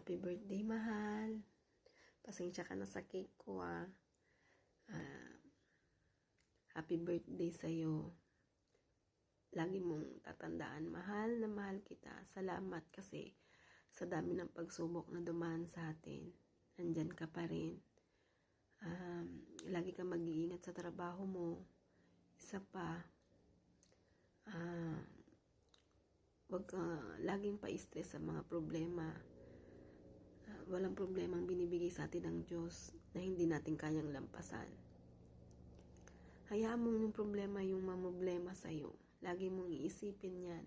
Happy birthday, mahal. Pasensya ka na sa cake ko, ah. Happy birthday sa'yo. Lagi mong tatandaan, mahal na mahal kita. Salamat kasi sa dami ng pagsubok na dumaan sa atin. Nandyan ka pa rin. Lagi ka mag-iingat sa trabaho mo. Isa pa, wag ka laging pa-stress sa mga problema. Walang problemang binibigay sa atin ng Diyos na hindi natin kayang lampasan. Hayaan mong yung problema yung mamoblema sa'yo. Lagi mong iisipin yan.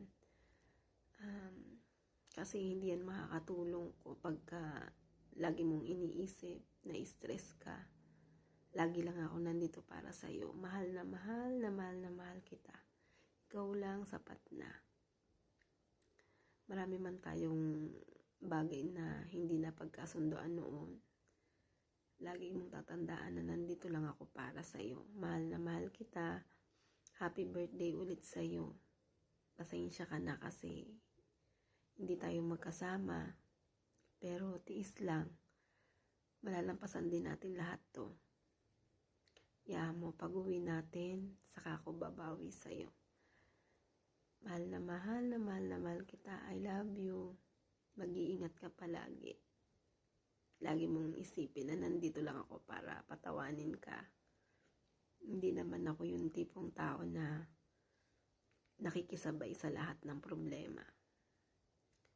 Kasi hindi yan makakatulong kapag lagi mong iniisip na stress ka. Lagi lang ako nandito para sa'yo. Mahal na mahal na mahal na mahal kita. Ikaw lang sapat na. Marami man tayong bagay na hindi na pagkasundoan noon. Lagi mong tatandaan na nandito lang ako para sa'yo. Mahal na mahal kita. Happy birthday ulit sa'yo. Pasensya ka na kasi hindi tayo magkasama. Pero tiis lang. Malalampasan din natin lahat to. Yaman mo, pag-uwi natin, saka ako babawi sa'yo. Mahal na mahal na mahal na mahal kita. I love you. Mag-iingat ka palagi. Lagi mong isipin na nandito lang ako para patawanin ka. Hindi naman ako yung tipong tao na nakikisabay sa lahat ng problema.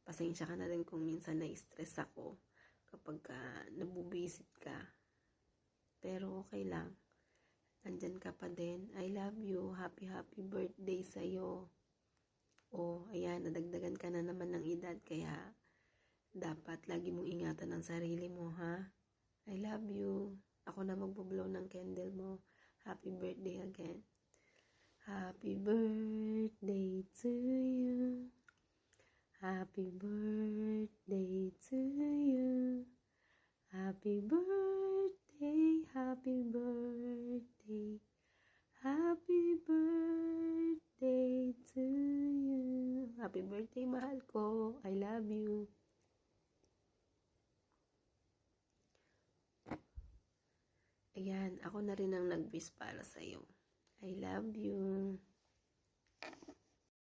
Pasensya ka na rin kung minsan na-stress ako kapag nabubisit ka. Pero okay lang. Nandyan ka pa din. I love you. Happy birthday sa'yo. Ayan, nadagdagan ka na naman ng edad kaya dapat lagi mong ingatan ang sarili mo, ha? I love you. Ako na magbublow ng candle mo. Happy birthday again. Happy birthday to you. Happy birthday to you. Happy birthday, happy birthday. Happy birthday to you. Happy birthday, mahal ko. I love you. Ayan, ako na rin ang nag-wish para sa'yo. I love you.